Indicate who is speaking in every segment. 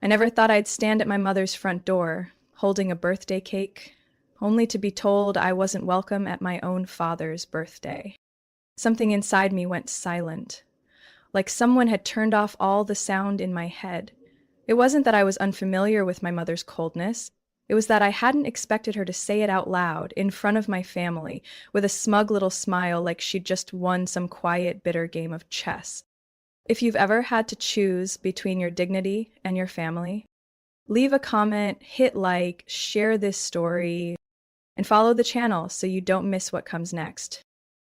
Speaker 1: I never thought I'd stand at my mother's front door, holding a birthday cake, only to be told I wasn't welcome at my own father's birthday. Something inside me went silent, like someone had turned off all the sound in my head. It wasn't that I was unfamiliar with my mother's coldness. It was that I hadn't expected her to say it out loud, in front of my family, with a smug little smile like she'd just won some quiet, bitter game of chess. If you've ever had to choose between your dignity and your family, leave a comment, hit like, share this story, and follow the channel so you don't miss what comes next.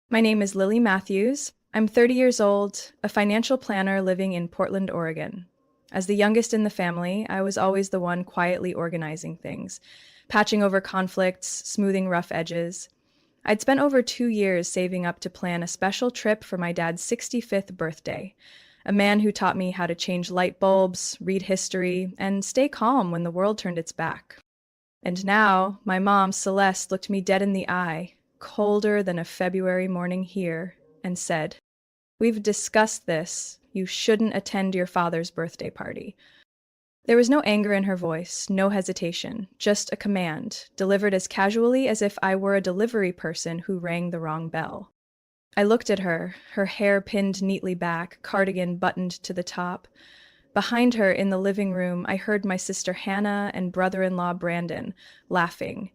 Speaker 1: My name is Lily Matthews. I'm 30 years old, a financial planner living in Portland, Oregon. As the youngest in the family, I was always the one quietly organizing things, patching over conflicts, smoothing rough edges. I'd spent over 2 years saving up to plan a special trip for my dad's 65th birthday, a man who taught me how to change light bulbs, read history, and stay calm when the world turned its back. And now, my mom, Celeste, looked me dead in the eye, colder than a February morning here, and said, "We've discussed this. You shouldn't attend your father's birthday party." There was no anger in her voice, no hesitation, just a command, delivered as casually as if I were a delivery person who rang the wrong bell. I looked at her, her hair pinned neatly back, cardigan buttoned to the top. Behind her in the living room, I heard my sister Hannah and brother-in-law Brandon laughing.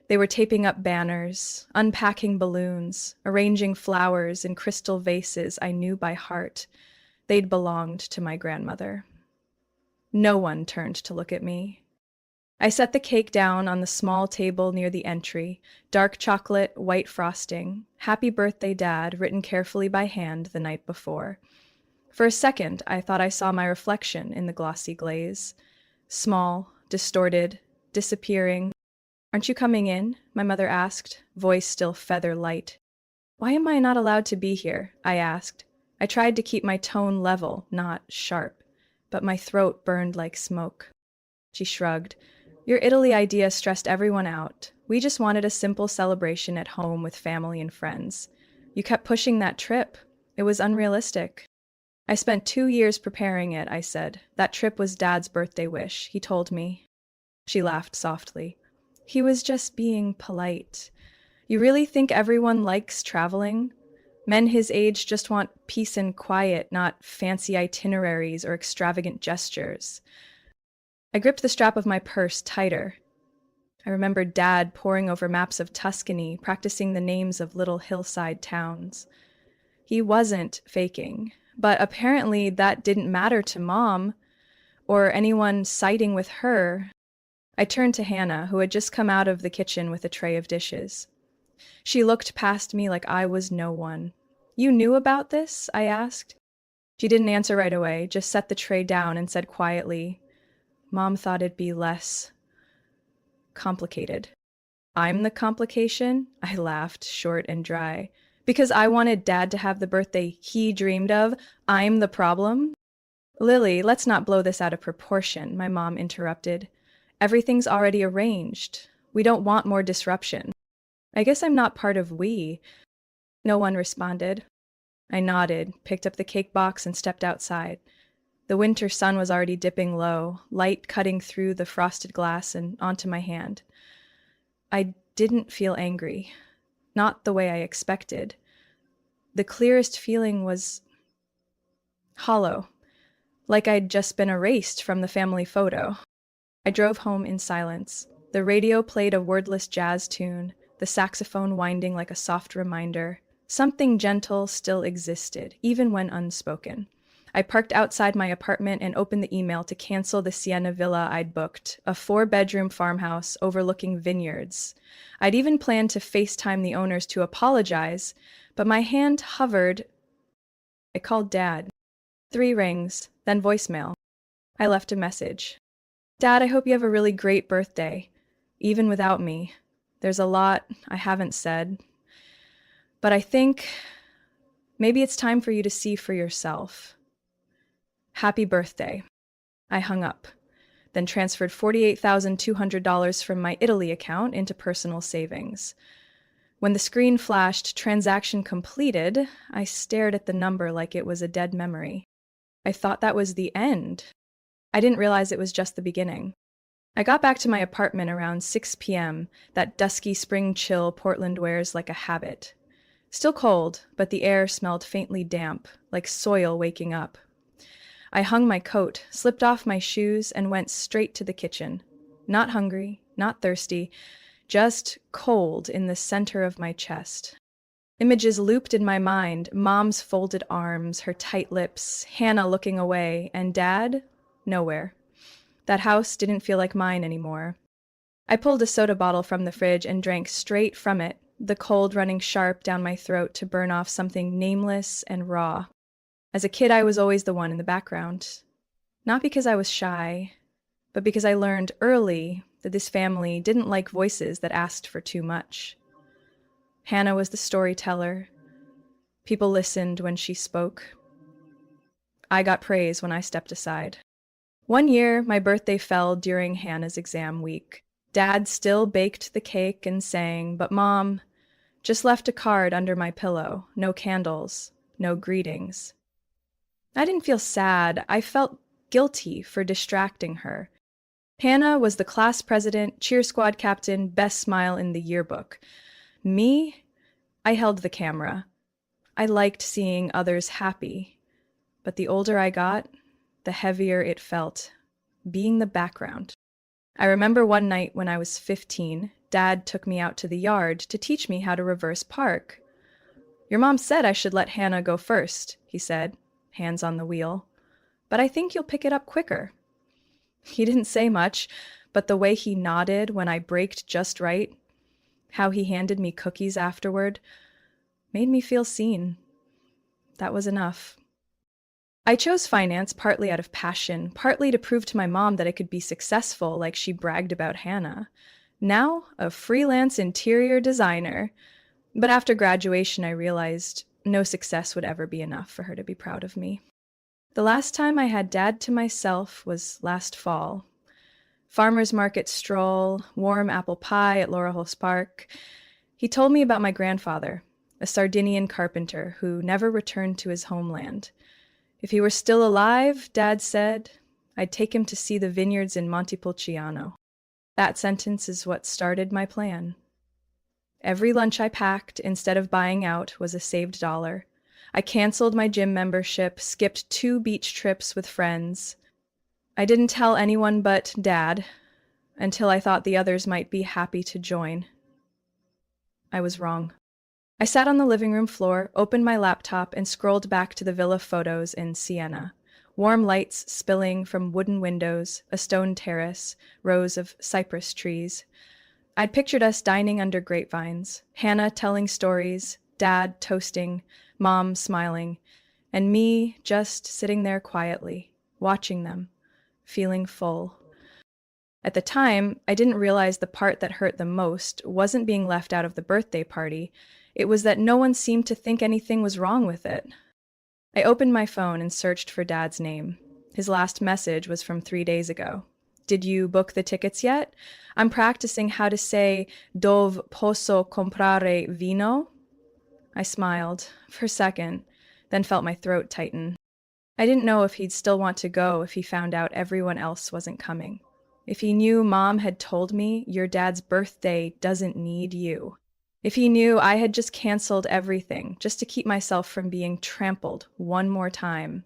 Speaker 1: They were taping up banners, unpacking balloons, arranging flowers in crystal vases I knew by heart. They'd belonged to my grandmother. No one turned to look at me. I set the cake down on the small table near the entry, dark chocolate, white frosting, "Happy Birthday, Dad," written carefully by hand the night before. For a second, I thought I saw my reflection in the glossy glaze. Small, distorted, disappearing. "Aren't you coming in?" my mother asked, voice still feather light. "Why am I not allowed to be here?" I asked. I tried to keep my tone level, not sharp, but my throat burned like smoke. She shrugged. "Your Italy idea stressed everyone out. We just wanted a simple celebration at home with family and friends. You kept pushing that trip. It was unrealistic." "I spent 2 years preparing it," I said. "That trip was Dad's birthday wish. He told me." She laughed softly. "He was just being polite. You really think everyone likes traveling? Men his age just want peace and quiet, not fancy itineraries or extravagant gestures." I gripped the strap of my purse tighter. I remembered Dad poring over maps of Tuscany, practicing the names of little hillside towns. He wasn't faking, but apparently that didn't matter to Mom or anyone siding with her. I turned to Hannah, who had just come out of the kitchen with a tray of dishes. She looked past me like I was no one. "You knew about this?" I asked. She didn't answer right away, just set the tray down and said quietly, "Mom thought it'd be less complicated." "I'm the complication?" I laughed, short and dry. "Because I wanted Dad to have the birthday he dreamed of, I'm the problem?" "Lily, let's not blow this out of proportion," my mom interrupted. "Everything's already arranged. We don't want more disruption." "I guess I'm not part of we." No one responded. I nodded, picked up the cake box, and stepped outside. The winter sun was already dipping low, light cutting through the frosted glass and onto my hand. I didn't feel angry. Not the way I expected. The clearest feeling was hollow, like I'd just been erased from the family photo. I drove home in silence. The radio played a wordless jazz tune, the saxophone winding like a soft reminder. Something gentle still existed, even when unspoken. I parked outside my apartment and opened the email to cancel the Sienna villa I'd booked, a 4-bedroom farmhouse overlooking vineyards. I'd even planned to FaceTime the owners to apologize, but my hand hovered. I called Dad. 3 rings, then voicemail. I left a message. "Dad, I hope you have a really great birthday, even without me. There's a lot I haven't said, but I think maybe it's time for you to see for yourself. Happy birthday." I hung up, then transferred $48,200 from my Italy account into personal savings. When the screen flashed "Transaction completed," I stared at the number like it was a dead memory. I thought that was the end. I didn't realize it was just the beginning. I got back to my apartment around 6 p.m., that dusky spring chill Portland wears like a habit. Still cold, but the air smelled faintly damp, like soil waking up. I hung my coat, slipped off my shoes, and went straight to the kitchen. Not hungry, not thirsty, just cold in the center of my chest. Images looped in my mind, Mom's folded arms, her tight lips, Hannah looking away, and Dad? Nowhere. That house didn't feel like mine anymore. I pulled a soda bottle from the fridge and drank straight from it, the cold running sharp down my throat to burn off something nameless and raw. As a kid, I was always the one in the background. Not because I was shy, but because I learned early that this family didn't like voices that asked for too much. Hannah was the storyteller. People listened when she spoke. I got praise when I stepped aside. One year, my birthday fell during Hannah's exam week. Dad still baked the cake and sang, but Mom just left a card under my pillow. No candles, no greetings. I didn't feel sad. I felt guilty for distracting her. Hannah was the class president, cheer squad captain, best smile in the yearbook. Me? I held the camera. I liked seeing others happy. But the older I got, the heavier it felt, being the background. I remember one night when I was 15, Dad took me out to the yard to teach me how to reverse park. "Your mom said I should let Hannah go first," he said, hands on the wheel. "But I think you'll pick it up quicker." He didn't say much, but the way he nodded when I braked just right, how he handed me cookies afterward, made me feel seen. That was enough. I chose finance partly out of passion, partly to prove to my mom that I could be successful like she bragged about Hannah. Now, a freelance interior designer. But after graduation, I realized no success would ever be enough for her to be proud of me. The last time I had Dad to myself was last fall. Farmer's market stroll, warm apple pie at Laurelhouse Park. He told me about my grandfather, a Sardinian carpenter who never returned to his homeland. If he were still alive, Dad said, I'd take him to see the vineyards in Montepulciano. That sentence is what started my plan. Every lunch I packed, instead of buying out, was a saved dollar. I canceled my gym membership, skipped 2 beach trips with friends. I didn't tell anyone but Dad, until I thought the others might be happy to join. I was wrong. I sat on the living room floor, opened my laptop, and scrolled back to the villa photos in Siena. Warm lights spilling from wooden windows, a stone terrace, rows of cypress trees. I'd pictured us dining under grapevines, Hannah telling stories, Dad toasting, Mom smiling, and me just sitting there quietly, watching them, feeling full. At the time, I didn't realize the part that hurt the most wasn't being left out of the birthday party. It was that no one seemed to think anything was wrong with it. I opened my phone and searched for Dad's name. His last message was from 3 days ago. Did you book the tickets yet? I'm practicing how to say dove posso comprare vino. I smiled for a second, then felt my throat tighten. I didn't know if he'd still want to go if he found out everyone else wasn't coming. If he knew Mom had told me, your dad's birthday doesn't need you. If he knew I had just canceled everything just to keep myself from being trampled one more time.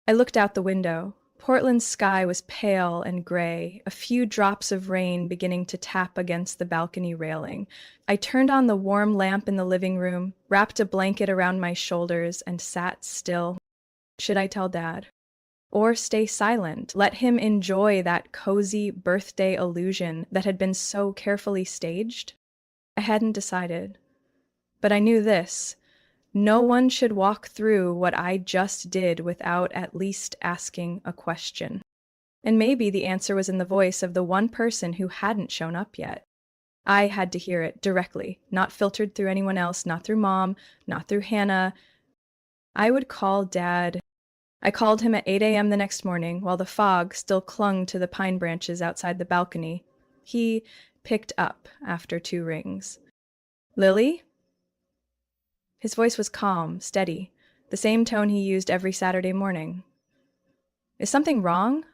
Speaker 1: I looked out the window. Portland's sky was pale and gray, a few drops of rain beginning to tap against the balcony railing. I turned on the warm lamp in the living room, wrapped a blanket around my shoulders, and sat still. Should I tell Dad? Or stay silent, let him enjoy that cozy birthday illusion that had been so carefully staged? I hadn't decided. But I knew this. No one should walk through what I just did without at least asking a question. And maybe the answer was in the voice of the one person who hadn't shown up yet. I had to hear it directly, not filtered through anyone else, not through Mom, not through Hannah. I would call Dad. I called him at 8 a.m. the next morning while the fog still clung to the pine branches outside the balcony. He picked up after 2 rings. Lily? His voice was calm, steady, the same tone he used every Saturday morning. Is something wrong?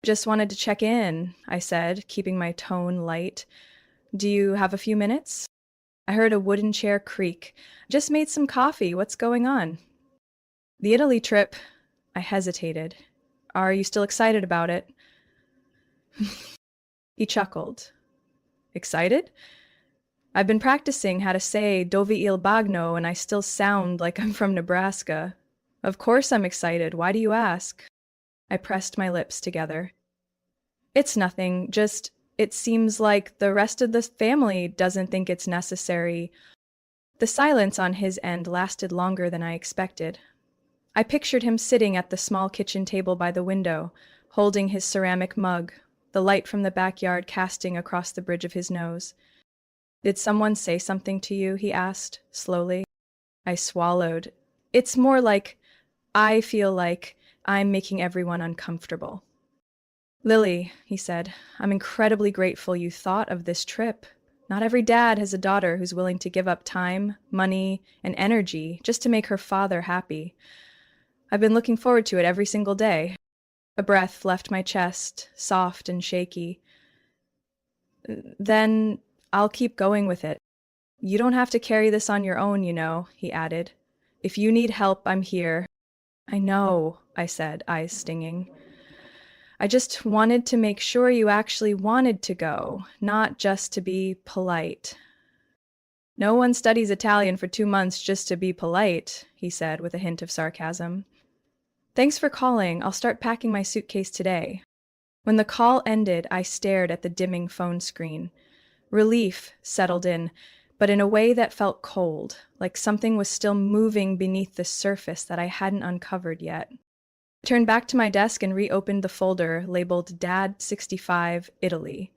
Speaker 1: Just wanted to check in, I said, keeping my tone light. Do you have a few minutes? I heard a wooden chair creak. Just made some coffee. What's going on? The Italy trip. I hesitated. Are you still excited about it? He chuckled. Excited? I've been practicing how to say Dove il bagno and I still sound like I'm from Nebraska. Of course I'm excited. Why do you ask? I pressed my lips together. It's nothing, just it seems like the rest of the family doesn't think it's necessary. The silence on his end lasted longer than I expected. I pictured him sitting at the small kitchen table by the window, holding his ceramic mug, the light from the backyard casting across the bridge of his nose. Did someone say something to you? He asked, slowly. I swallowed. It's more like I feel like I'm making everyone uncomfortable. Lily, he said, I'm incredibly grateful you thought of this trip. Not every dad has a daughter who's willing to give up time, money, and energy just to make her father happy. I've been looking forward to it every single day. A breath left my chest, soft and shaky. Then I'll keep going with it. You don't have to carry this on your own, you know, he added. If you need help, I'm here. I know, I said, eyes stinging. I just wanted to make sure you actually wanted to go, not just to be polite. No one studies Italian for 2 months just to be polite, he said with a hint of sarcasm. Thanks for calling. I'll start packing my suitcase today. When the call ended, I stared at the dimming phone screen. Relief settled in, but in a way that felt cold, like something was still moving beneath the surface that I hadn't uncovered yet. I turned back to my desk and reopened the folder labeled Dad 65 Italy.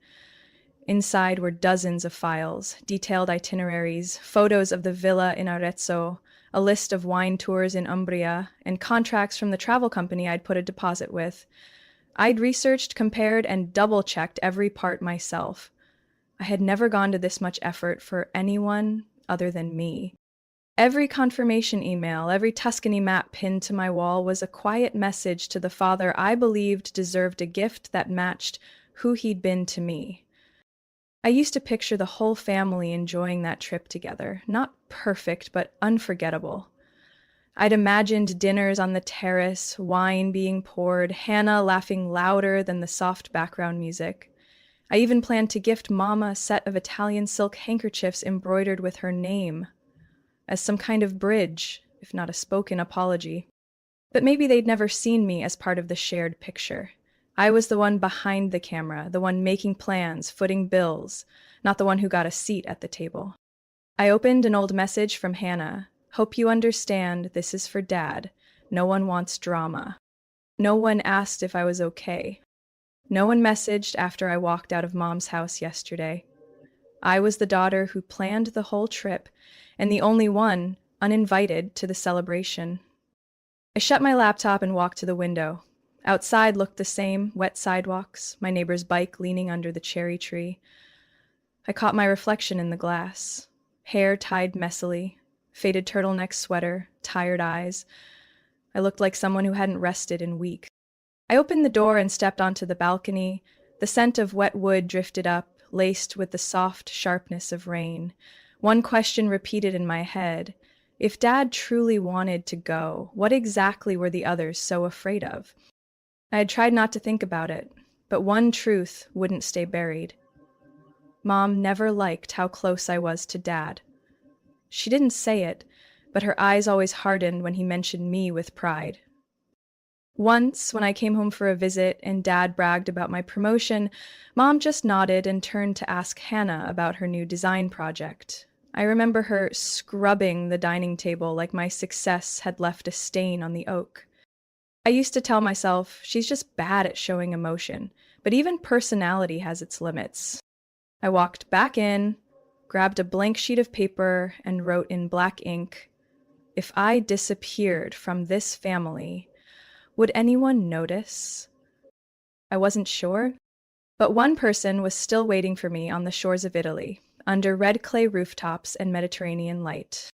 Speaker 1: Inside were dozens of files, detailed itineraries, photos of the villa in Arezzo, a list of wine tours in Umbria, and contracts from the travel company I'd put a deposit with. I'd researched, compared, and double-checked every part myself. I had never gone to this much effort for anyone other than me. Every confirmation email, every Tuscany map pinned to my wall was a quiet message to the father I believed deserved a gift that matched who he'd been to me. I used to picture the whole family enjoying that trip together, not perfect, but unforgettable. I'd imagined dinners on the terrace, wine being poured, Hannah laughing louder than the soft background music. I even planned to gift Mama a set of Italian silk handkerchiefs embroidered with her name, as some kind of bridge, if not a spoken apology. But maybe they'd never seen me as part of the shared picture. I was the one behind the camera, the one making plans, footing bills, not the one who got a seat at the table. I opened an old message from Hannah. Hope you understand, this is for Dad. No one wants drama. No one asked if I was okay. No one messaged after I walked out of Mom's house yesterday. I was the daughter who planned the whole trip, and the only one uninvited to the celebration. I shut my laptop and walked to the window. Outside looked the same, wet sidewalks, my neighbor's bike leaning under the cherry tree. I caught my reflection in the glass. Hair tied messily, faded turtleneck sweater, tired eyes. I looked like someone who hadn't rested in weeks. I opened the door and stepped onto the balcony. The scent of wet wood drifted up, laced with the soft sharpness of rain. One question repeated in my head. If Dad truly wanted to go, what exactly were the others so afraid of? I had tried not to think about it, but one truth wouldn't stay buried. Mom never liked how close I was to Dad. She didn't say it, but her eyes always hardened when he mentioned me with pride. Once, when I came home for a visit and Dad bragged about my promotion, Mom just nodded and turned to ask Hannah about her new design project. I remember her scrubbing the dining table like my success had left a stain on the oak. I used to tell myself, she's just bad at showing emotion, but even personality has its limits. I walked back in, grabbed a blank sheet of paper, and wrote in black ink, if I disappeared from this family, would anyone notice? I wasn't sure, but one person was still waiting for me on the shores of Italy, under red clay rooftops and Mediterranean light.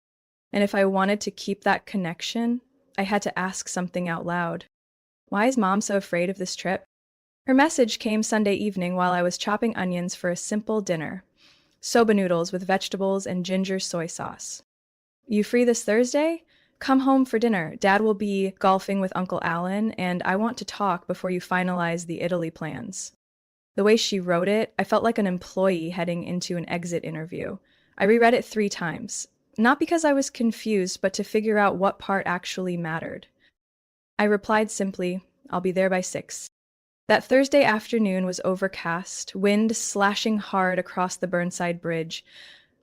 Speaker 1: And if I wanted to keep that connection, I had to ask something out loud. Why is Mom so afraid of this trip? Her message came Sunday evening while I was chopping onions for a simple dinner. Soba noodles with vegetables and ginger soy sauce. You free this Thursday? Come home for dinner. Dad will be golfing with Uncle Alan, and I want to talk before you finalize the Italy plans. The way she wrote it, I felt like an employee heading into an exit interview. I reread it 3 times, not because I was confused, but to figure out what part actually mattered. I replied simply, I'll be there by 6. That Thursday afternoon was overcast, wind slashing hard across the Burnside Bridge.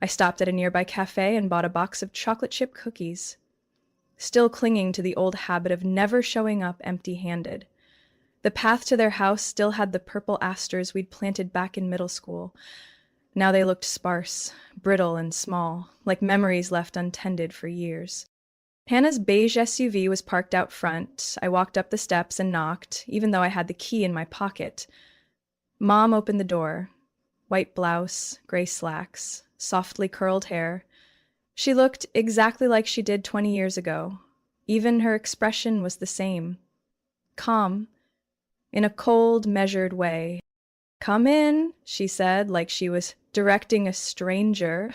Speaker 1: I stopped at a nearby cafe and bought a box of chocolate chip cookies, still clinging to the old habit of never showing up empty-handed. The path to their house still had the purple asters we'd planted back in middle school. Now they looked sparse, brittle, and small, like memories left untended for years. Hannah's beige SUV was parked out front. I walked up the steps and knocked, even though I had the key in my pocket. Mom opened the door. White blouse, gray slacks, softly curled hair. She looked exactly like she did 20 years ago. Even her expression was the same. Calm, in a cold, measured way. "Come in," she said, like she was directing a stranger.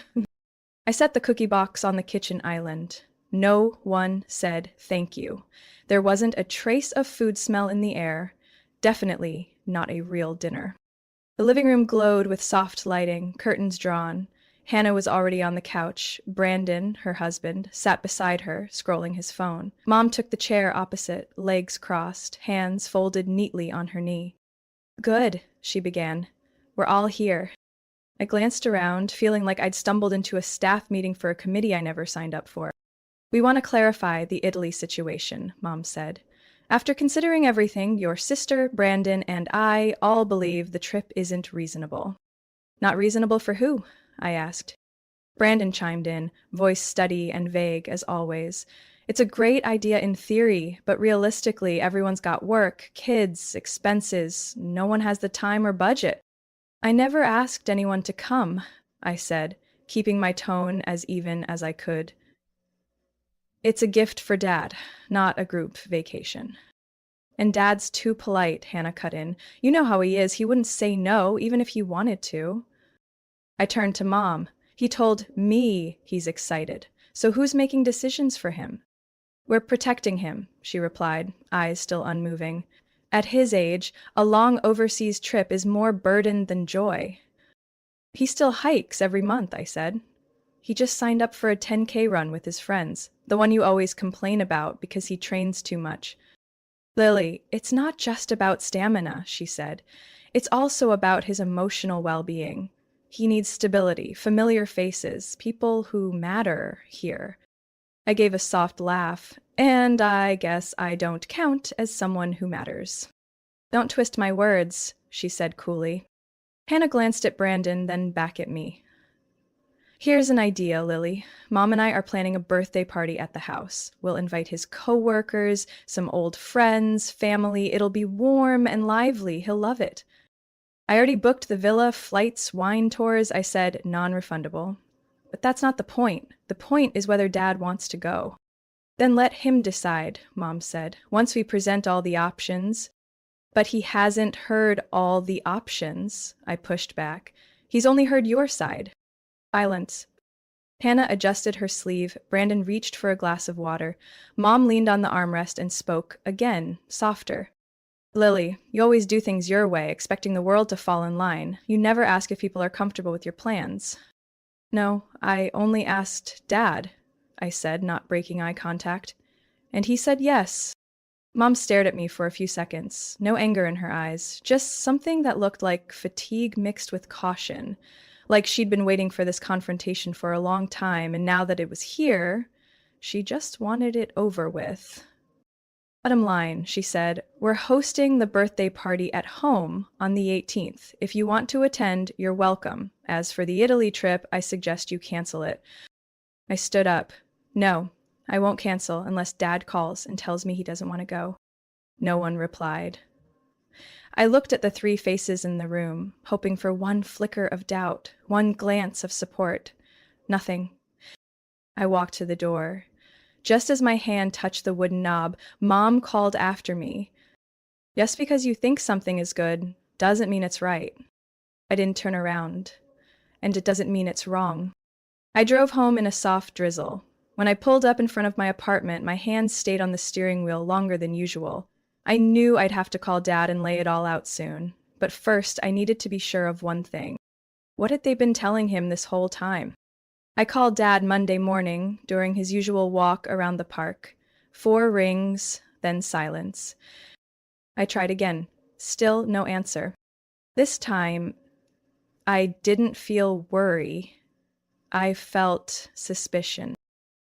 Speaker 1: I set the cookie box on the kitchen island. No one said thank you. There wasn't a trace of food smell in the air. Definitely not a real dinner. The living room glowed with soft lighting, curtains drawn. Hannah was already on the couch. Brandon, her husband, sat beside her, scrolling his phone. Mom took the chair opposite, legs crossed, hands folded neatly on her knee. "Good," she began. "We're all here." I glanced around, feeling like I'd stumbled into a staff meeting for a committee I never signed up for. "We want to clarify the Italy situation," Mom said. "After considering everything, your sister, Brandon, and I all believe the trip isn't reasonable." "Not reasonable for who?" I asked. Brandon chimed in, voice steady and vague as always. "It's a great idea in theory, but realistically, everyone's got work, kids, expenses. No one has the time or budget." "I never asked anyone to come," I said, keeping my tone as even as I could. "It's a gift for Dad, not a group vacation." "And Dad's too polite," Hannah cut in. "You know how he is. He wouldn't say no, even if he wanted to." I turned to Mom. "He told me he's excited. So who's making decisions for him?" "We're protecting him," she replied, eyes still unmoving. "At his age, a long overseas trip is more burden than joy." "He still hikes every month," I said. "He just signed up for a 10K run with his friends, the one you always complain about because he trains too much." "Lily, it's not just about stamina," she said. "It's also about his emotional well-being. He needs stability, familiar faces, people who matter here." I gave a soft laugh, and I guess I don't count as someone who matters. "Don't twist my words," she said coolly. Hannah glanced at Brandon, then back at me. "Here's an idea, Lily. Mom and I are planning a birthday party at the house. We'll invite his coworkers, some old friends, family. It'll be warm and lively. He'll love it." I already booked the villa, flights, wine tours. I said non-refundable. "But that's not the point. The point is whether Dad wants to go." "Then let him decide," Mom said, "once we present all the options." "But he hasn't heard all the options," I pushed back. "He's only heard your side." Silence. Hannah adjusted her sleeve. Brandon reached for a glass of water. Mom leaned on the armrest and spoke, again, softer. "Lily, you always do things your way, expecting the world to fall in line. You never ask if people are comfortable with your plans." "No, I only asked Dad," I said, not breaking eye contact. "And he said yes." Mom stared at me for a few seconds, no anger in her eyes, just something that looked like fatigue mixed with caution, like she'd been waiting for this confrontation for a long time, and now that it was here, she just wanted it over with. "Bottom line," she said, "we're hosting the birthday party at home on the 18th. If you want to attend, you're welcome. As for the Italy trip, I suggest you cancel it." I stood up. "No, I won't cancel unless Dad calls and tells me he doesn't want to go." No one replied. I looked at the 3 faces in the room, hoping for one flicker of doubt, one glance of support. Nothing. I walked to the door. Just as my hand touched the wooden knob, Mom called after me. Just because you think something is good doesn't mean it's right. I didn't turn around, and it doesn't mean it's wrong. I drove home in a soft drizzle. When I pulled up in front of my apartment, my hands stayed on the steering wheel longer than usual. I knew I'd have to call Dad and lay it all out soon. But first, I needed to be sure of one thing. What had they been telling him this whole time? I called Dad Monday morning during his usual walk around the park. 4 rings, then silence. I tried again. Still no answer. This time, I didn't feel worry. I felt suspicion.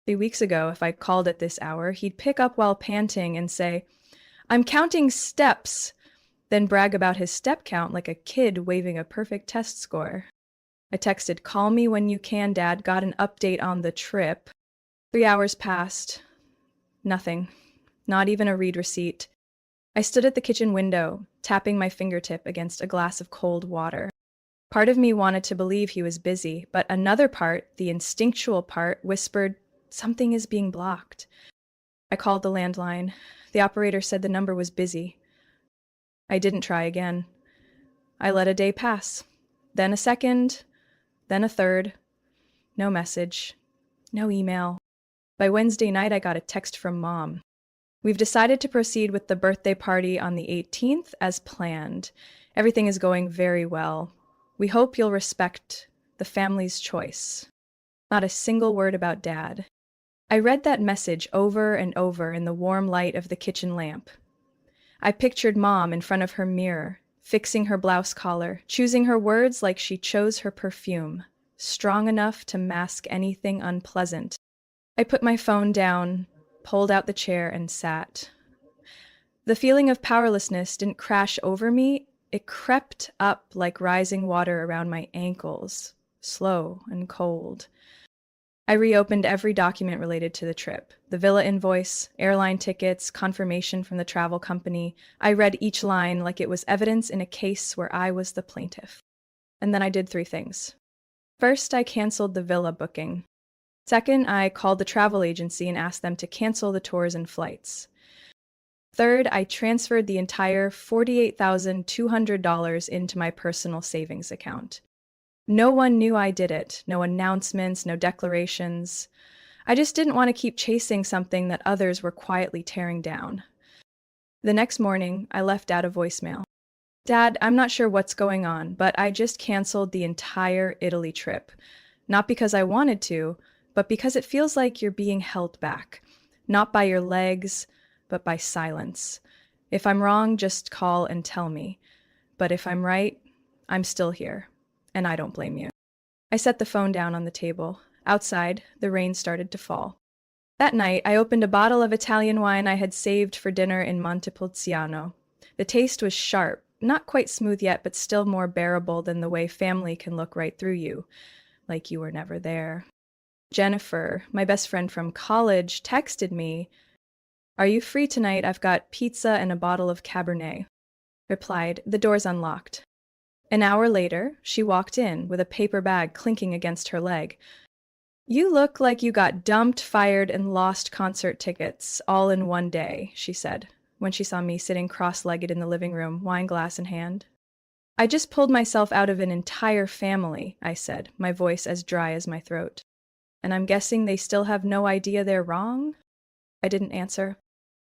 Speaker 1: 3 weeks ago, if I called at this hour, he'd pick up while panting and say, "I'm counting steps," then brag about his step count like a kid waving a perfect test score. I texted, "Call me when you can, Dad. Got an update on the trip." 3 hours passed. Nothing. Not even a read receipt. I stood at the kitchen window, tapping my fingertip against a glass of cold water. Part of me wanted to believe he was busy, but another part, the instinctual part, whispered, "Something is being blocked." I called the landline. The operator said the number was busy. I didn't try again. I let a day pass. Then a second, then a third. No message. No email. By Wednesday night, I got a text from Mom. "We've decided to proceed with the birthday party on the 18th as planned. Everything is going very well. We hope you'll respect the family's choice." Not a single word about Dad. I read that message over and over in the warm light of the kitchen lamp. I pictured Mom in front of her mirror, fixing her blouse collar, choosing her words like she chose her perfume, strong enough to mask anything unpleasant. I put my phone down, pulled out the chair, and sat. The feeling of powerlessness didn't crash over me. It crept up like rising water around my ankles, slow and cold. I reopened every document related to the trip. The villa invoice, airline tickets, confirmation from the travel company. I read each line like it was evidence in a case where I was the plaintiff. And then I did 3 things. First, I canceled the villa booking. Second, I called the travel agency and asked them to cancel the tours and flights. Third, I transferred the entire $48,200 into my personal savings account. No one knew I did it. No announcements, no declarations. I just didn't want to keep chasing something that others were quietly tearing down. The next morning, I left Dad a voicemail. "Dad, I'm not sure what's going on, but I just canceled the entire Italy trip. Not because I wanted to, but because it feels like you're being held back. Not by your legs, but by silence. If I'm wrong, just call and tell me. But if I'm right, I'm still here. And I don't blame you." I set the phone down on the table. Outside, the rain started to fall. That night, I opened a bottle of Italian wine I had saved for dinner in Montepulciano. The taste was sharp, not quite smooth yet, but still more bearable than the way family can look right through you, like you were never there. Jennifer, my best friend from college, texted me, "Are you free tonight? I've got pizza and a bottle of Cabernet." Replied, "The door's unlocked." An hour later, she walked in with a paper bag clinking against her leg. "You look like you got dumped, fired, and lost concert tickets all in one day," she said, when she saw me sitting cross-legged in the living room, wine glass in hand. "I just pulled myself out of an entire family," I said, my voice as dry as my throat. "And I'm guessing they still have no idea they're wrong?" I didn't answer.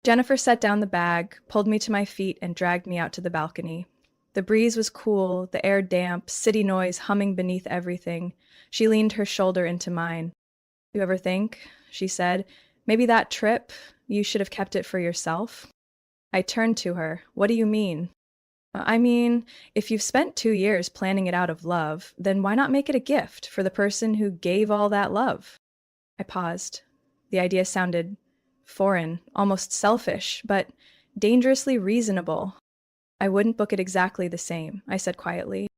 Speaker 1: Jennifer set down the bag, pulled me to my feet, and dragged me out to the balcony. The breeze was cool, the air damp, city noise humming beneath everything. She leaned her shoulder into mine. "You ever think," she said, "maybe that trip, you should have kept it for yourself?" I turned to her. "What do you mean?" "I mean, if you've spent 2 years planning it out of love, then why not make it a gift for the person who gave all that love?" I paused. The idea sounded foreign, almost selfish, but dangerously reasonable. "I wouldn't book it exactly the same," I said quietly.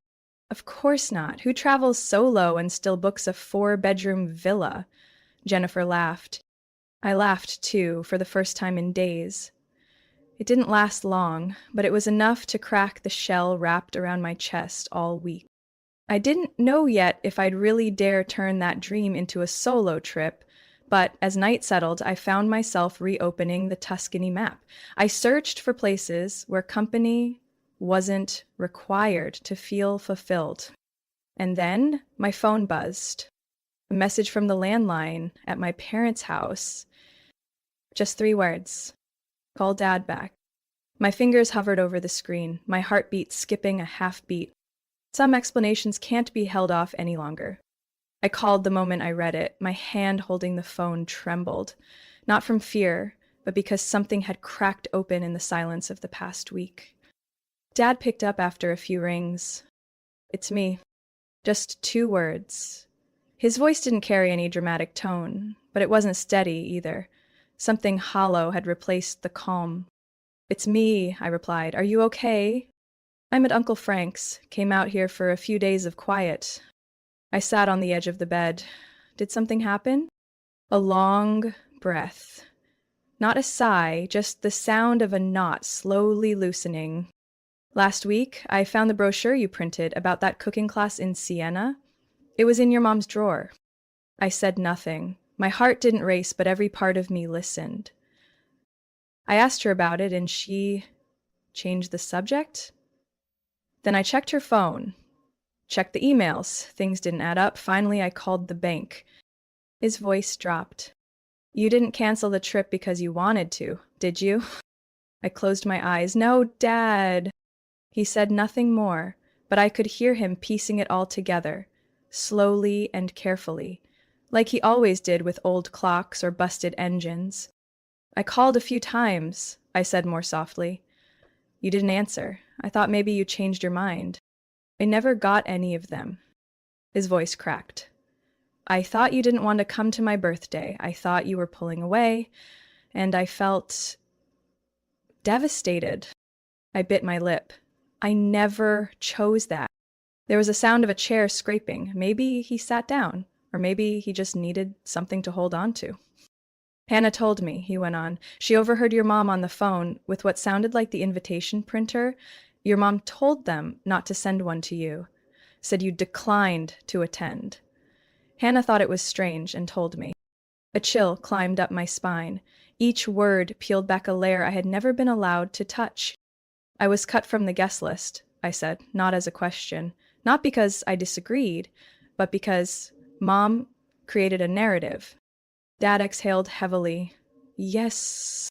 Speaker 1: "Of course not. Who travels solo and still books a 4-bedroom villa?" Jennifer laughed. I laughed, too, for the first time in days. It didn't last long, but it was enough to crack the shell wrapped around my chest all week. I didn't know yet if I'd really dare turn that dream into a solo trip, But as night settled, I found myself reopening the Tuscany map. I searched for places where company wasn't required to feel fulfilled. And then my phone buzzed. A message from the landline at my parents' house. Just 3 words. Call Dad back. My fingers hovered over the screen, my heartbeat skipping a half beat. Some explanations can't be held off any longer. I called the moment I read it. My hand holding the phone trembled, not from fear, but because something had cracked open in the silence of the past week. Dad picked up after a few rings. It's me. Just 2 words. His voice didn't carry any dramatic tone, but it wasn't steady either. Something hollow had replaced the calm. It's me, I replied. Are you okay? I'm at Uncle Frank's. Came out here for a few days of quiet. I sat on the edge of the bed. Did something happen? A long breath. Not a sigh, just the sound of a knot slowly loosening. Last week, I found the brochure you printed about that cooking class in Siena. It was in your mom's drawer. I said nothing. My heart didn't race, but every part of me listened. I asked her about it, and she changed the subject. Then I checked her phone, checked the emails. Things didn't add up. Finally, I called the bank. His voice dropped. You didn't cancel the trip because you wanted to, did you? I closed my eyes. No, Dad. He said nothing more, but I could hear him piecing it all together, slowly and carefully, like he always did with old clocks or busted engines. I called a few times, I said more softly. You didn't answer. I thought maybe you changed your mind. I never got any of them. His voice cracked. I thought you didn't want to come to my birthday. I thought you were pulling away, and I felt devastated. I bit my lip. I never chose that. There was a sound of a chair scraping. Maybe he sat down, or maybe he just needed something to hold on to. Hannah told me, he went on. She overheard your mom on the phone with what sounded like the invitation printer. Your mom told them not to send one to you, said you declined to attend. Hannah thought it was strange and told me. A chill climbed up my spine. Each word peeled back a layer I had never been allowed to touch. I was cut from the guest list, I said, not as a question. Not because I disagreed, but because Mom created a narrative. Dad exhaled heavily. Yes.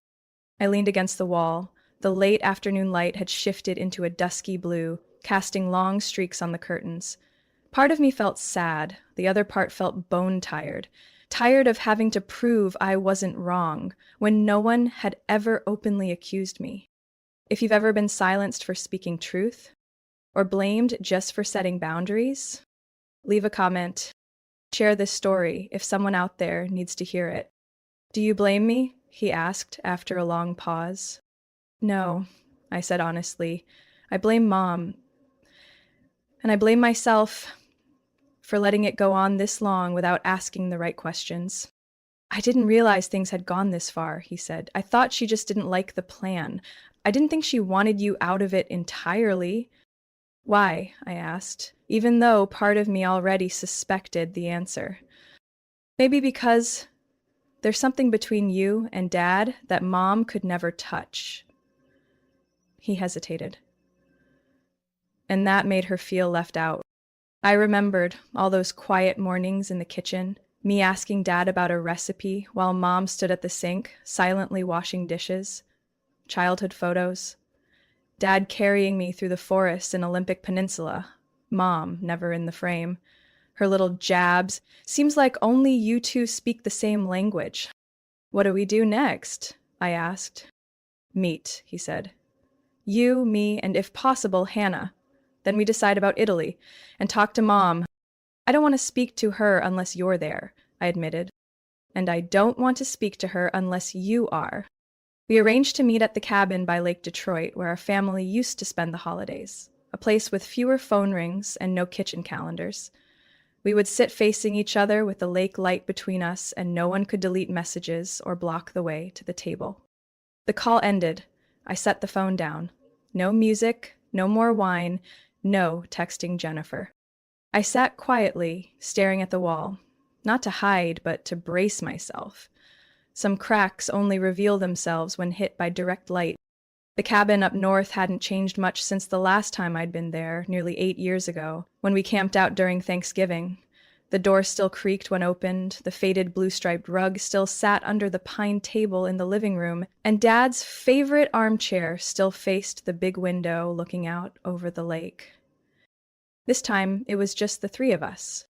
Speaker 1: I leaned against the wall. The late afternoon light had shifted into a dusky blue, casting long streaks on the curtains. Part of me felt sad. The other part felt bone-tired. Tired of having to prove I wasn't wrong, when no one had ever openly accused me. If you've ever been silenced for speaking truth, or blamed just for setting boundaries, leave a comment. Share this story if someone out there needs to hear it. Do you blame me? He asked after a long pause. No, I said honestly. I blame Mom. And I blame myself for letting it go on this long without asking the right questions. I didn't realize things had gone this far, he said. I thought she just didn't like the plan. I didn't think she wanted you out of it entirely. Why? I asked, even though part of me already suspected the answer. Maybe because there's something between you and Dad that Mom could never touch. He hesitated. And that made her feel left out. I remembered all those quiet mornings in the kitchen, me asking Dad about a recipe while Mom stood at the sink, silently washing dishes. Childhood photos. Dad carrying me through the forest in Olympic Peninsula. Mom never in the frame. Her little jabs. Seems like only you two speak the same language. What do we do next? I asked. Meet, he said. You, me, and if possible, Hannah. Then we decide about Italy and talk to Mom. I don't want to speak to her unless you're there, I admitted. And I don't want to speak to her unless you are. We arranged to meet at the cabin by Lake Detroit, where our family used to spend the holidays, a place with fewer phone rings and no kitchen calendars. We would sit facing each other with the lake light between us, and no one could delete messages or block the way to the table. The call ended. I set the phone down. No music, no more wine, no texting Jennifer. I sat quietly, staring at the wall. not to hide, but to brace myself. Some cracks only reveal themselves when hit by direct light. The cabin up north hadn't changed much since the last time I'd been there, nearly 8 years ago, when we camped out during Thanksgiving. The door still creaked when opened, the faded blue-striped rug still sat under the pine table in the living room, and Dad's favorite armchair still faced the big window looking out over the lake. This time, it was just the three of us.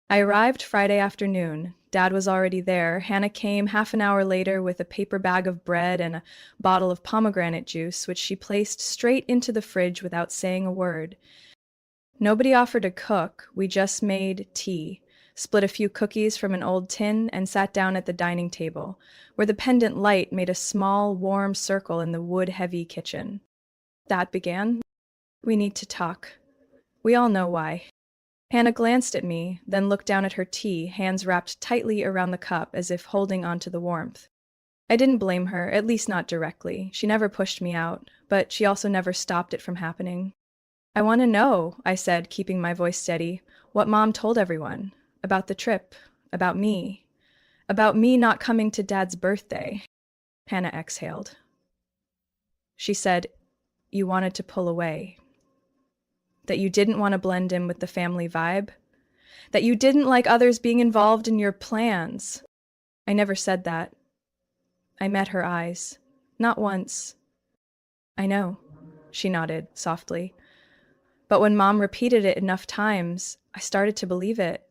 Speaker 1: I arrived Friday afternoon. Dad was already there. Hannah came half an hour later with a paper bag of bread and a bottle of pomegranate juice, which she placed straight into the fridge without saying a word. Nobody offered to cook. We just made tea, split a few cookies from an old tin, and sat down at the dining table, where the pendant light made a small, warm circle in the wood-heavy kitchen. Dad began. "We need to talk. We all know why." Hannah glanced at me, then looked down at her tea, hands wrapped tightly around the cup as if holding on to the warmth. I didn't blame her, at least not directly. She never pushed me out, but she also never stopped it from happening. "I want to know," I said, keeping my voice steady, "what Mom told everyone. About the trip. About me. About me not coming to Dad's birthday." Hannah exhaled. She said, "You wanted to pull away. That you didn't want to blend in with the family vibe. That you didn't like others being involved in your plans." I never said that. I met her eyes. Not once. "I know," she nodded softly. "But when Mom repeated it enough times, I started to believe it.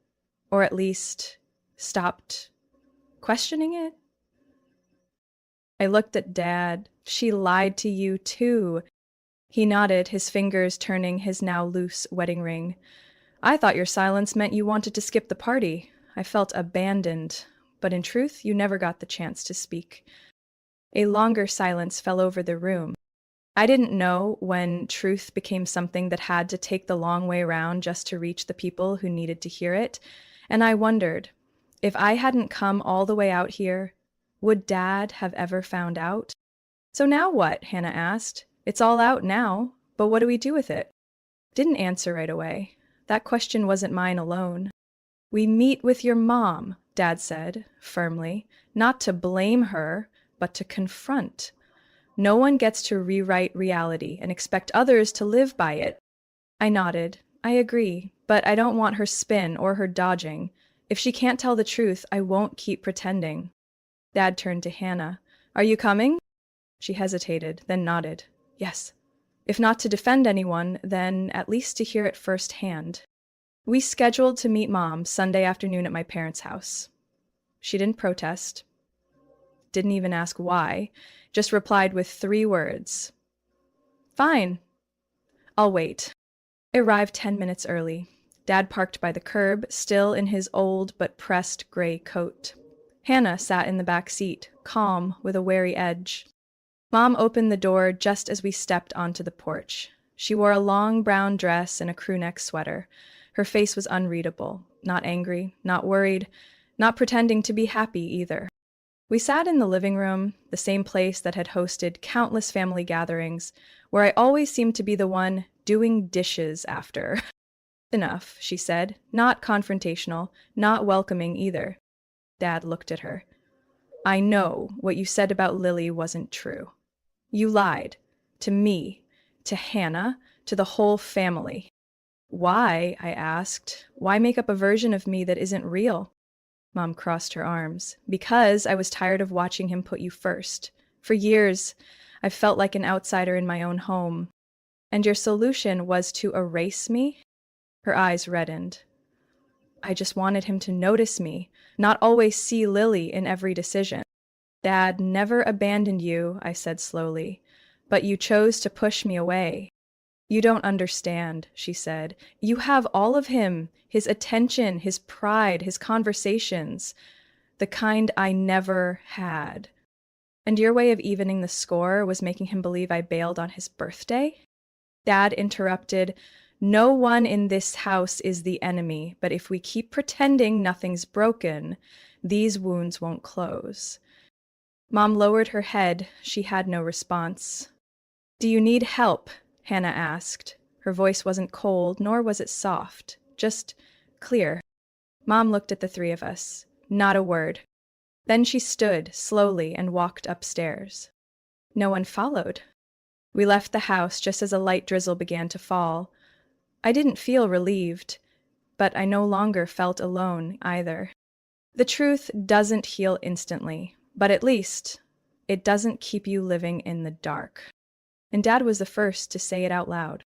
Speaker 1: Or at least stopped questioning it." I looked at Dad. "She lied to you too." He nodded, his fingers turning his now loose wedding ring. "I thought your silence meant you wanted to skip the party. I felt abandoned, but in truth, you never got the chance to speak." A longer silence fell over the room. I didn't know when truth became something that had to take the long way round just to reach the people who needed to hear it, and I wondered, if I hadn't come all the way out here, would Dad have ever found out? "So now what?" Hannah asked. "It's all out now, but what do we do with it?" Didn't answer right away. That question wasn't mine alone. "We meet with your mom," Dad said, firmly, "not to blame her, but to confront. No one gets to rewrite reality and expect others to live by it." I nodded. "I agree, but I don't want her spin or her dodging. If she can't tell the truth, I won't keep pretending." Dad turned to Hannah. "Are you coming?" She hesitated, then nodded. "Yes. If not to defend anyone, then at least to hear it firsthand." We scheduled to meet Mom Sunday afternoon at my parents' house. She didn't protest, didn't even ask why, just replied with 3 words. "Fine. I'll wait." I arrived 10 minutes early. Dad parked by the curb, still in his old but pressed gray coat. Hannah sat in the back seat, calm with a wary edge. Mom opened the door just as we stepped onto the porch. She wore a long brown dress and a crewneck sweater. Her face was unreadable, not angry, not worried, not pretending to be happy either. We sat in the living room, the same place that had hosted countless family gatherings, where I always seemed to be the one doing dishes after. "Enough," she said, not confrontational, not welcoming either. Dad looked at her. "I know what you said about Lily wasn't true. You lied. To me, to Hannah, to the whole family." "Why?" I asked. "Why make up a version of me that isn't real?" Mom crossed her arms. "Because I was tired of watching him put you first. For years, I've felt like an outsider in my own home. And your solution was to erase me?" Her eyes reddened. "I just wanted him to notice me, not always see Lily in every decision." "Dad never abandoned you," I said slowly, "but you chose to push me away." "You don't understand," she said. "You have all of him, his attention, his pride, his conversations, the kind I never had. And your way of evening the score was making him believe I bailed on his birthday?" Dad interrupted. "No one in this house is the enemy, but if we keep pretending nothing's broken, these wounds won't close." Mom lowered her head. She had no response. "Do you need help?" Hannah asked. Her voice wasn't cold, nor was it soft, just clear. Mom looked at the three of us. Not a word. Then she stood slowly and walked upstairs. No one followed. We left the house just as a light drizzle began to fall. I didn't feel relieved, but I no longer felt alone either. The truth doesn't heal instantly, but at least it doesn't keep you living in the dark. And Dad was the first to say it out loud.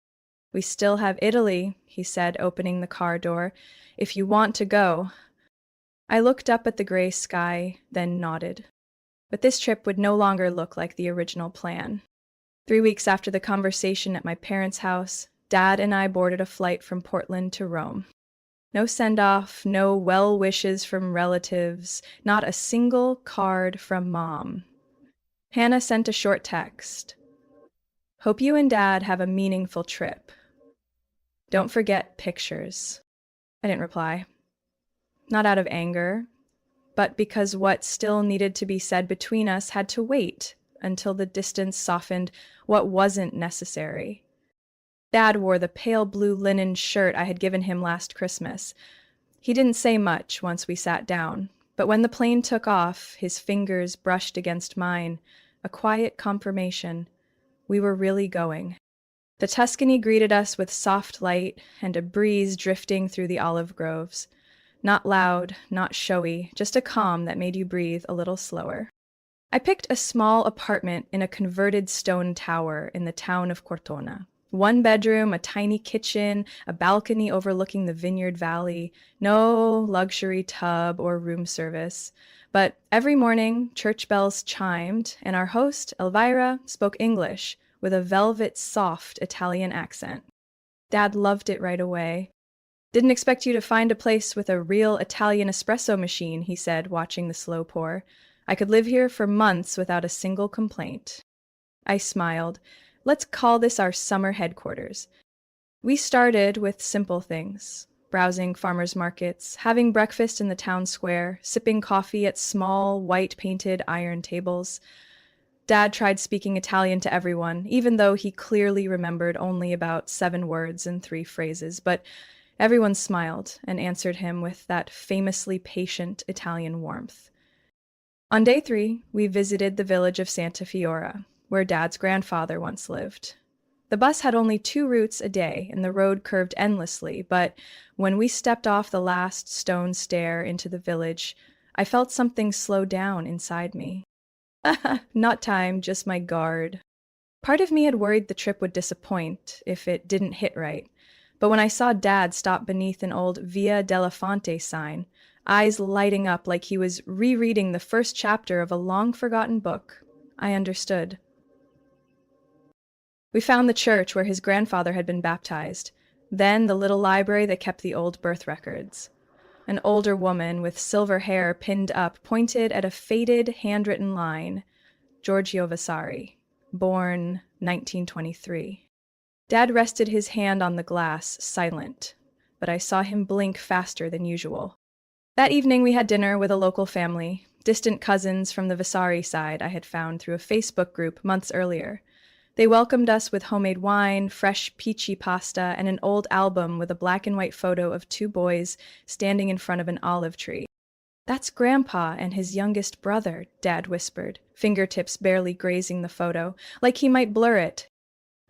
Speaker 1: We still have Italy, he said, opening the car door, if you want to go. I looked up at the gray sky, then nodded. But this trip would no longer look like the original plan. 3 weeks after the conversation at my parents' house, Dad and I boarded a flight from Portland to Rome. No send-off, no well wishes from relatives, not a single card from Mom. Hannah sent a short text. Hope you and Dad have a meaningful trip. Don't forget pictures. I didn't reply. Not out of anger, but because what still needed to be said between us had to wait until the distance softened what wasn't necessary. Dad wore the pale blue linen shirt I had given him last Christmas. He didn't say much once we sat down, but when the plane took off, his fingers brushed against mine, a quiet confirmation. We were really going. The Tuscany greeted us with soft light and a breeze drifting through the olive groves. Not loud, not showy, just a calm that made you breathe a little slower. I picked a small apartment in a converted stone tower in the town of Cortona. 1 bedroom, a tiny kitchen, a balcony overlooking the Vineyard Valley, no luxury tub or room service. But every morning, church bells chimed, and our host, Elvira, spoke English with a velvet, soft Italian accent. Dad loved it right away. Didn't expect you to find a place with a real Italian espresso machine, he said, watching the slow pour. I could live here for months without a single complaint. I smiled. Let's call this our summer headquarters. We started with simple things, browsing farmers markets, having breakfast in the town square, sipping coffee at small, white-painted iron tables. Dad tried speaking Italian to everyone, even though he clearly remembered only about 7 words and 3 phrases, but everyone smiled and answered him with that famously patient Italian warmth. On day 3, we visited the village of Santa Fiora, where Dad's grandfather once lived. The bus had only 2 routes a day, and the road curved endlessly, but when we stepped off the last stone stair into the village, I felt something slow down inside me. Not time, just my guard. Part of me had worried the trip would disappoint if it didn't hit right, but when I saw Dad stop beneath an old Via della Fonte sign, eyes lighting up like he was rereading the first chapter of a long-forgotten book, I understood. We found the church where his grandfather had been baptized, then the little library that kept the old birth records. An older woman with silver hair pinned up pointed at a faded, handwritten line, Giorgio Vasari, born 1923. Dad rested his hand on the glass, silent, but I saw him blink faster than usual. That evening we had dinner with a local family, distant cousins from the Vasari side I had found through a Facebook group months earlier. They welcomed us with homemade wine, fresh peachy pasta, and an old album with a black and white photo of 2 boys standing in front of an olive tree. That's Grandpa and his youngest brother, Dad whispered, fingertips barely grazing the photo, like he might blur it.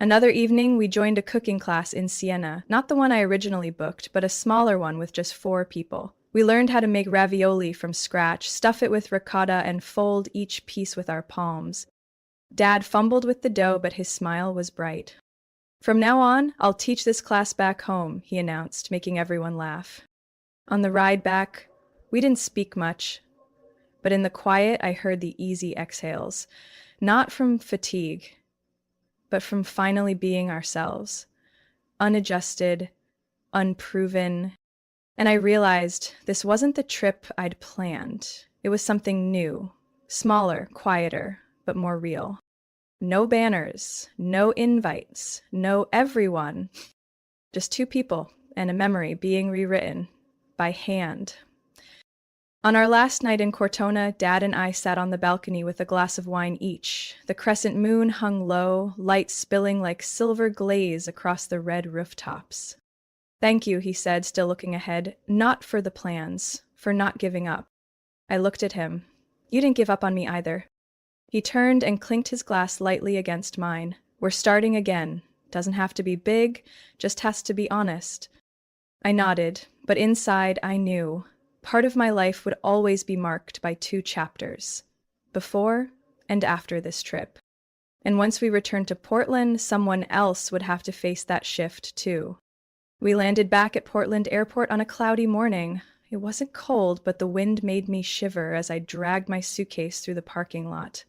Speaker 1: Another evening, we joined a cooking class in Siena, not the one I originally booked, but a smaller one with just 4 people. We learned how to make ravioli from scratch, stuff it with ricotta, and fold each piece with our palms. Dad fumbled with the dough, but his smile was bright. From now on, I'll teach this class back home, he announced, making everyone laugh. On the ride back, we didn't speak much, but in the quiet I heard the easy exhales, not from fatigue, but from finally being ourselves, unadjusted, unproven, and I realized this wasn't the trip I'd planned. It was something new, smaller, quieter, but more real. No banners, no invites, no everyone. Just 2 people and a memory being rewritten by hand. On our last night in Cortona, Dad and I sat on the balcony with a glass of wine each. The crescent moon hung low, light spilling like silver glaze across the red rooftops. Thank you, he said, still looking ahead. Not for the plans, for not giving up. I looked at him. You didn't give up on me either. He turned and clinked his glass lightly against mine. We're starting again. Doesn't have to be big, just has to be honest. I nodded, but inside I knew. Part of my life would always be marked by two chapters. Before and after this trip. And once we returned to Portland, someone else would have to face that shift too. We landed back at Portland Airport on a cloudy morning. It wasn't cold, but the wind made me shiver as I dragged my suitcase through the parking lot.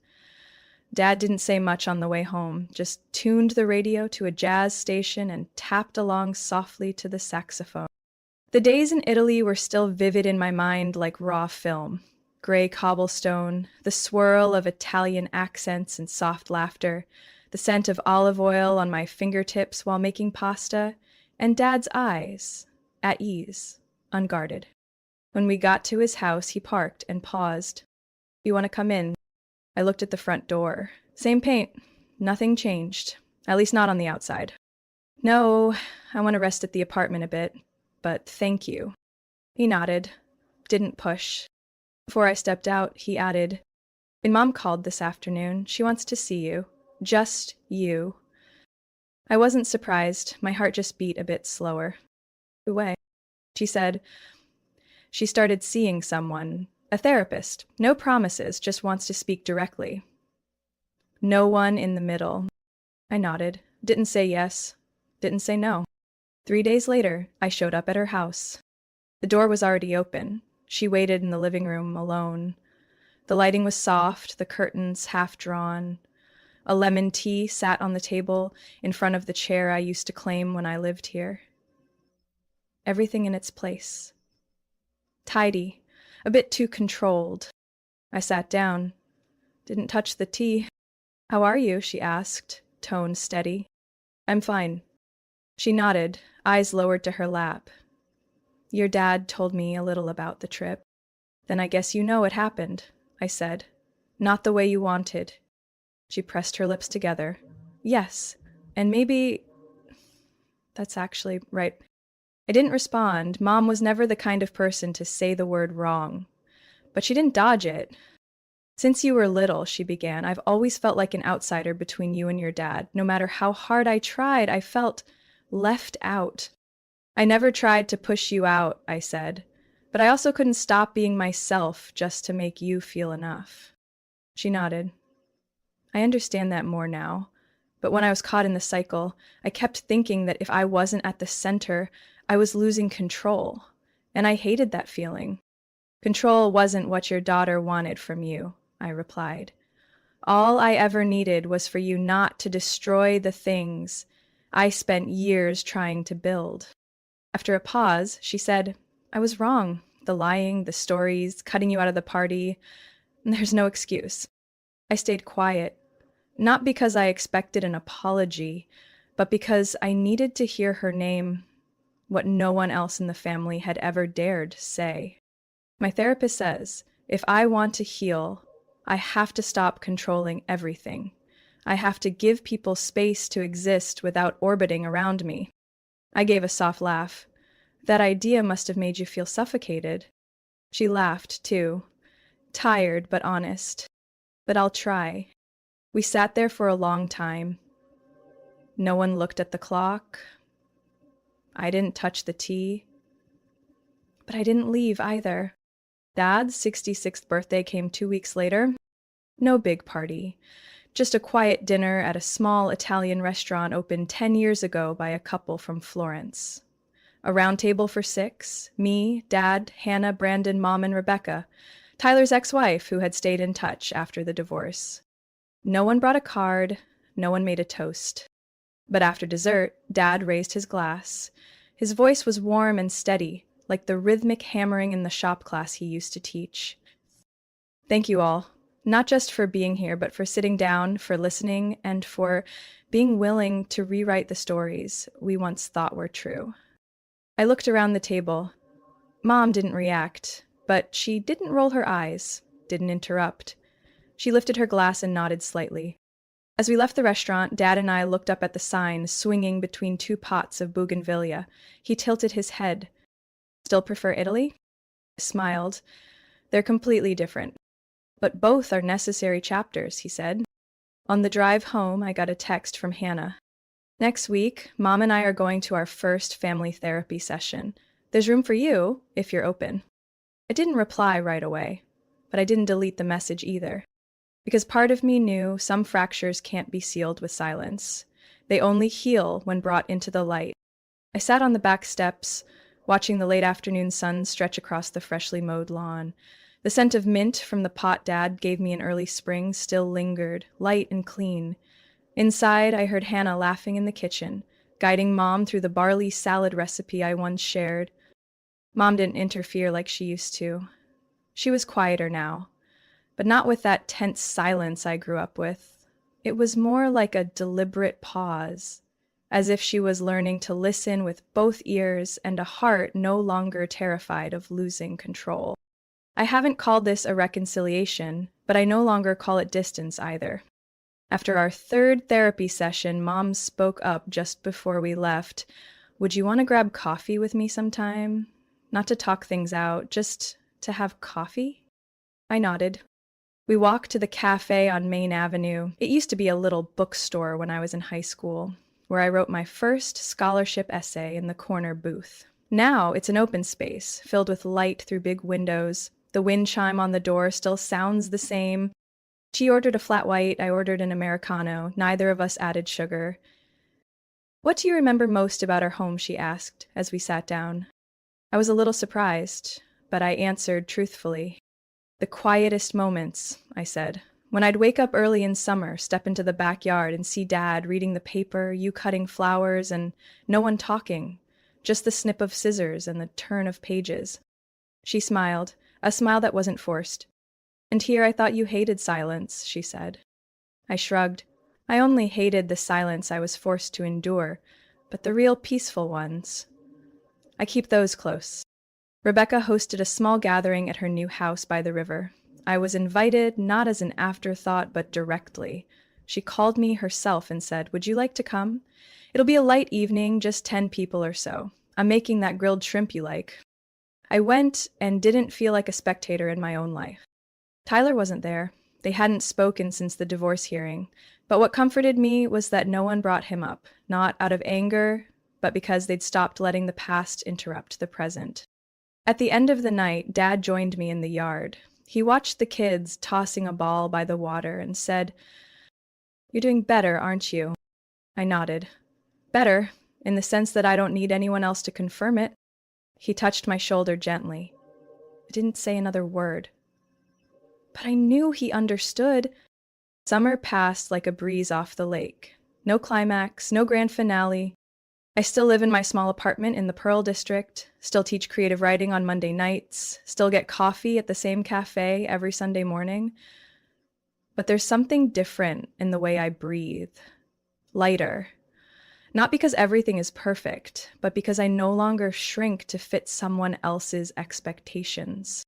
Speaker 1: Dad didn't say much on the way home, just tuned the radio to a jazz station and tapped along softly to the saxophone. The days in Italy were still vivid in my mind like raw film. Gray cobblestone, the swirl of Italian accents and soft laughter, the scent of olive oil on my fingertips while making pasta, and Dad's eyes, at ease, unguarded. When we got to his house, he parked and paused. You want to come in? I looked at the front door. Same paint. Nothing changed. At least not on the outside. No, I want to rest at the apartment a bit, but thank you. He nodded. Didn't push. Before I stepped out, he added, "My mom called this afternoon. She wants to see you. Just you." I wasn't surprised. My heart just beat a bit slower. Away. She said she started seeing someone, a therapist. No promises, just wants to speak directly. No one in the middle. I nodded. Didn't say yes. Didn't say no. 3 days later, I showed up at her house. The door was already open. She waited in the living room alone. The lighting was soft, the curtains half drawn. A lemon tea sat on the table in front of the chair I used to claim when I lived here. Everything in its place. Tidy, a bit too controlled. I sat down. Didn't touch the tea. "How are you?" she asked, tone steady. "I'm fine." She nodded, eyes lowered to her lap. "Your dad told me a little about the trip." "Then I guess you know it happened," I said. "Not the way you wanted." She pressed her lips together. "Yes, and maybe that's actually right." I didn't respond. Mom was never the kind of person to say the word wrong. But she didn't dodge it. "Since you were little," she began, "I've always felt like an outsider between you and your dad. No matter how hard I tried, I felt left out." "I never tried to push you out," I said. "But I also couldn't stop being myself just to make you feel enough." She nodded. "I understand that more now. But when I was caught in the cycle, I kept thinking that if I wasn't at the center, I was losing control. And I hated that feeling." "Control wasn't what your daughter wanted from you," I replied. "All I ever needed was for you not to destroy the things I spent years trying to build." After a pause, she said, "I was wrong. The lying, the stories, cutting you out of the party. There's no excuse." I stayed quiet, not because I expected an apology, but because I needed to hear her name, what no one else in the family had ever dared say. My therapist says, if I want to heal, I have to stop controlling everything. I have to give people space to exist without orbiting around me. I gave a soft laugh. "That idea must have made you feel suffocated." She laughed, too. Tired, but honest. "But I'll try." We sat there for a long time. No one looked at the clock. I didn't touch the tea. But I didn't leave either. Dad's 66th birthday came 2 weeks later. No big party. Just a quiet dinner at a small Italian restaurant opened 10 years ago by a couple from Florence. A round table for 6, me, Dad, Hannah, Brandon, Mom, and Rebecca, Tyler's ex-wife who had stayed in touch after the divorce. No one brought a card, no one made a toast. But after dessert, Dad raised his glass. His voice was warm and steady, like the rhythmic hammering in the shop class he used to teach. "Thank you all. Not just for being here, but for sitting down, for listening, and for being willing to rewrite the stories we once thought were true." I looked around the table. Mom didn't react, but she didn't roll her eyes, didn't interrupt. She lifted her glass and nodded slightly. As we left the restaurant, Dad and I looked up at the sign swinging between two pots of bougainvillea. He tilted his head. Still prefer Italy? I smiled. They're completely different. But both are necessary chapters, he said. On the drive home, I got a text from Hannah. Next week, Mom and I are going to our first family therapy session. There's room for you, if you're open. I didn't reply right away, but I didn't delete the message either. Because part of me knew some fractures can't be sealed with silence. They only heal when brought into the light. I sat on the back steps, watching the late afternoon sun stretch across the freshly mowed lawn. The scent of mint from the pot Dad gave me in early spring still lingered, light and clean. Inside, I heard Hannah laughing in the kitchen, guiding Mom through the barley salad recipe I once shared. Mom didn't interfere like she used to. She was quieter now, but not with that tense silence I grew up with. It was more like a deliberate pause, as if she was learning to listen with both ears and a heart no longer terrified of losing control. I haven't called this a reconciliation, but I no longer call it distance either. After our third therapy session, Mom spoke up just before we left. Would you want to grab coffee with me sometime? Not to talk things out, just to have coffee? I nodded. We walked to the cafe on Main Avenue. It used to be a little bookstore when I was in high school, where I wrote my first scholarship essay in the corner booth. Now it's an open space, filled with light through big windows. The wind chime on the door still sounds the same. She ordered a flat white, I ordered an Americano. Neither of us added sugar. What do you remember most about our home, she asked, as we sat down. I was a little surprised, but I answered truthfully. The quietest moments, I said. When I'd wake up early in summer, step into the backyard and see Dad reading the paper, you cutting flowers, and no one talking. Just the snip of scissors and the turn of pages. She smiled, a smile that wasn't forced. And here I thought you hated silence, she said. I shrugged. I only hated the silence I was forced to endure, but the real peaceful ones. I keep those close. Rebecca hosted a small gathering at her new house by the river. I was invited, not as an afterthought, but directly. She called me herself and said, "Would you like to come? It'll be a light evening, just 10 people or so. I'm making that grilled shrimp you like." I went and didn't feel like a spectator in my own life. Tyler wasn't there. They hadn't spoken since the divorce hearing. But what comforted me was that no one brought him up, not out of anger, but because they'd stopped letting the past interrupt the present. At the end of the night, Dad joined me in the yard. He watched the kids tossing a ball by the water and said, "You're doing better, aren't you?" I nodded. Better, in the sense that I don't need anyone else to confirm it. He touched my shoulder gently. I didn't say another word. But I knew he understood. Summer passed like a breeze off the lake. No climax, no grand finale. I still live in my small apartment in the Pearl District, still teach creative writing on Monday nights, still get coffee at the same cafe every Sunday morning. But there's something different in the way I breathe. Lighter. Not because everything is perfect, but because I no longer shrink to fit someone else's expectations.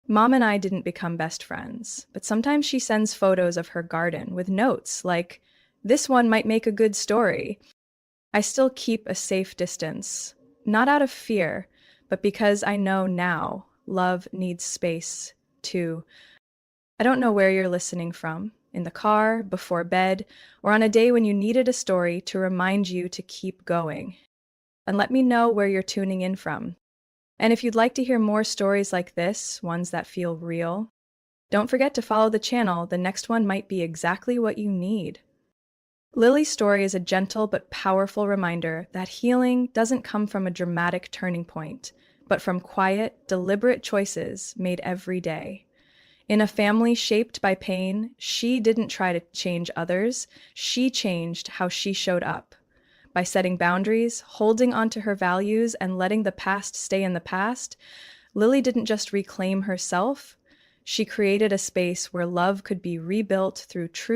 Speaker 1: Mom and I didn't become best friends, but sometimes she sends photos of her garden with notes like, "This one might make a good story." I still keep a safe distance, not out of fear, but because I know now love needs space, too. I don't know where you're listening from, in the car, before bed, or on a day when you needed a story to remind you to keep going. And let me know where you're tuning in from. And if you'd like to hear more stories like this, ones that feel real, don't forget to follow the channel. The next one might be exactly what you need. Lily's story is a gentle but powerful reminder that healing doesn't come from a dramatic turning point, but from quiet, deliberate choices made every day. In a family shaped by pain, she didn't try to change others, she changed how she showed up. By setting boundaries, holding onto her values, and letting the past stay in the past, Lily didn't just reclaim herself, she created a space where love could be rebuilt through truth.